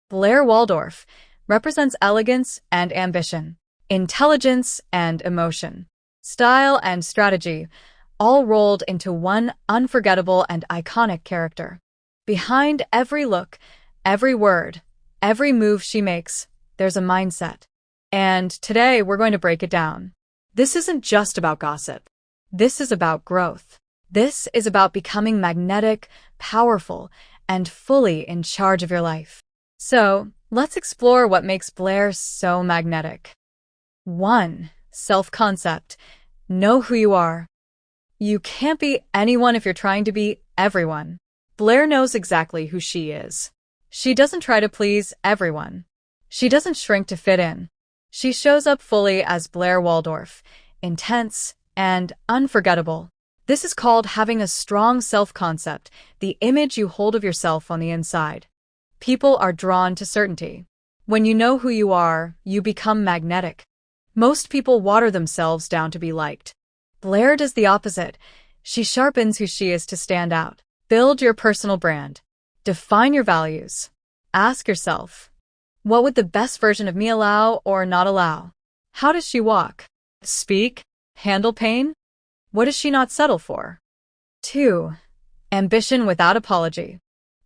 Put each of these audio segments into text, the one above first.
Blair Waldorf represents elegance and ambition, intelligence and emotion, style and strategy, all rolled into one unforgettable and iconic character. Behind every look, every word, every move she makes, there's a mindset. And today we're going to break it down. This isn't just about gossip. This is about growth. This is about becoming magnetic, powerful, and fully in charge of your life. So, let's explore what makes Blair so magnetic. 1. Self-concept. Know who you are. You can't be anyone if you're trying to be everyone. Blair knows exactly who she is. She doesn't try to please everyone. She doesn't shrink to fit in. She shows up fully as Blair Waldorf, intense and unforgettable. This is called having a strong self-concept, the image you hold of yourself on the inside. People are drawn to certainty. When you know who you are, you become magnetic. Most people water themselves down to be liked. Blair does the opposite. She sharpens who she is to stand out. Build your personal brand. Define your values. Ask yourself, what would the best version of me allow or not allow? How does she walk? Speak? Handle pain? What does she not settle for? 2. Ambition without apology.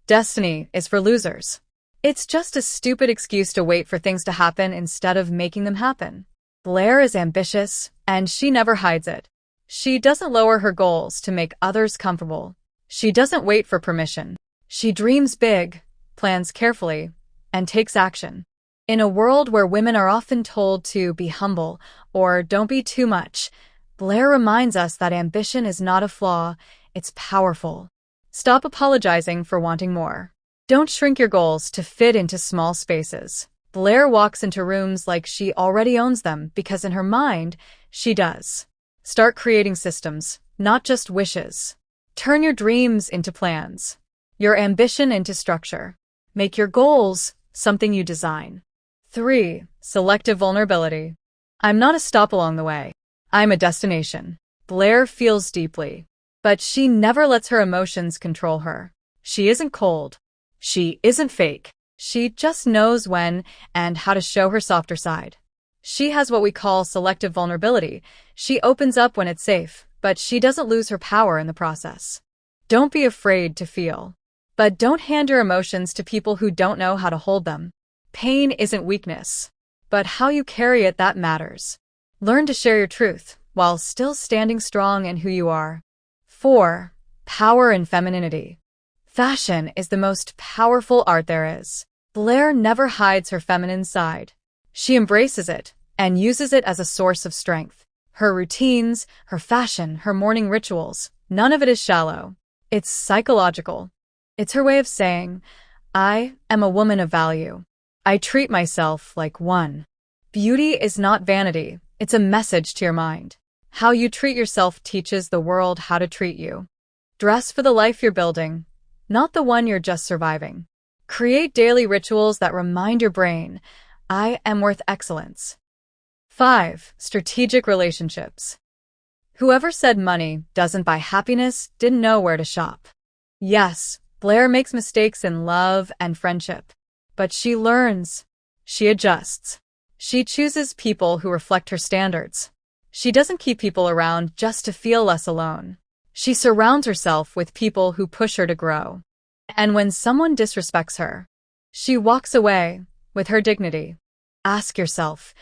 Destiny is for losers. It's just a stupid excuse to wait for things to happen instead of making them happen. Blair is ambitious, and she never hides it. She doesn't lower her goals to make others comfortable. She doesn't wait for permission. She dreams big, plans carefully, and takes action. In a world where women are often told to be humble or don't be too much, Blair reminds us that ambition is not a flaw, it's powerful. Stop apologizing for wanting more. Don't shrink your goals to fit into small spaces. Blair walks into rooms like she already owns them because in her mind, she does. Start creating systems, not just wishes. Turn your dreams into plans. Your ambition into structure. Make your goals something you design. 3. Selective vulnerability. I'm not a stop along the way. I'm a destination. Blair feels deeply, but she never lets her emotions control her. She isn't cold. She isn't fake. She just knows when and how to show her softer side. She has what we call selective vulnerability. She opens up when it's safe, but she doesn't lose her power in the process. Don't be afraid to feel. But don't hand your emotions to people who don't know how to hold them. Pain isn't weakness, but how you carry it that matters. Learn to share your truth while still standing strong in who you are. 4. Power and femininity. Fashion is the most powerful art there is. Blair never hides her feminine side. She embraces it and uses it as a source of strength. Her routines, her fashion, her morning rituals, none of it is shallow. It's psychological. It's her way of saying, I am a woman of value. I treat myself like one. Beauty is not vanity. It's a message to your mind. How you treat yourself teaches the world how to treat you. Dress for the life you're building, not the one you're just surviving. Create daily rituals that remind your brain, I am worth excellence. 5. Strategic relationships. Whoever said money doesn't buy happiness didn't know where to shop. Yes, Blair makes mistakes in love and friendship, but she learns. She adjusts. She chooses people who reflect her standards. She doesn't keep people around just to feel less alone. She surrounds herself with people who push her to grow. And when someone disrespects her, she walks away with her dignity. Ask yourself,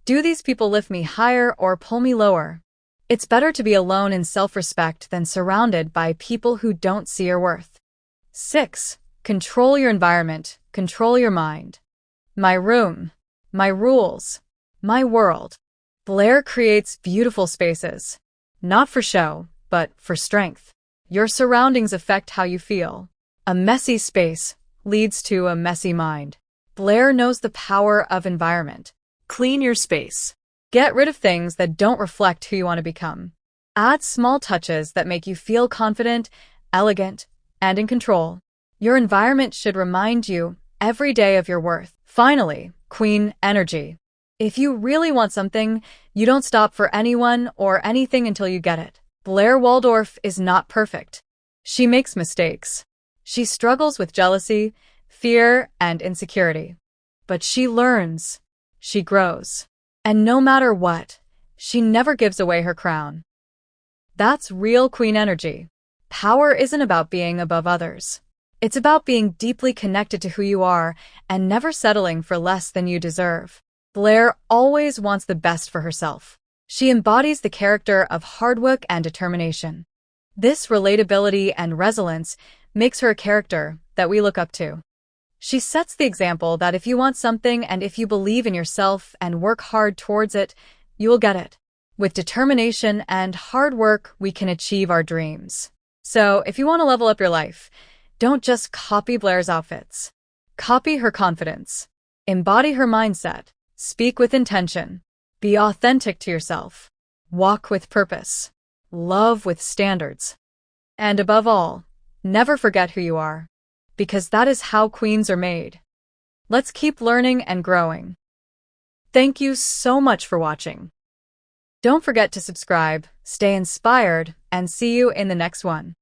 do these people lift me higher or pull me lower? It's better to be alone in self-respect than surrounded by people who don't see your worth. 6. Control your environment. Control your mind. My room. My rules. My world. Blair creates beautiful spaces. Not for show, but for strength. Your surroundings affect how you feel. A messy space leads to a messy mind. Blair knows the power of environment. Clean your space. Get rid of things that don't reflect who you want to become. Add small touches that make you feel confident, elegant, and in control. Your environment should remind you every day of your worth. Finally, Queen energy. If you really want something, you don't stop for anyone or anything until you get it. Blair Waldorf is not perfect. She makes mistakes. She struggles with jealousy, fear, and insecurity. But she learns, she grows. And no matter what, she never gives away her crown. That's real queen energy. Power isn't about being above others. It's about being deeply connected to who you are and never settling for less than you deserve. Blair always wants the best for herself. She embodies the character of hard work and determination. This relatability and resilience makes her a character that we look up to. She sets the example that if you want something and if you believe in yourself and work hard towards it, you will get it. With determination and hard work, we can achieve our dreams. So, if you want to level up your life, don't just copy Blair's outfits. Copy her confidence. Embody her mindset. Speak with intention. Be authentic to yourself. Walk with purpose. Love with standards. And above all, never forget who you are. Because that is how queens are made. Let's keep learning and growing. Thank you so much for watching. Don't forget to subscribe, stay inspired, and see you in the next one.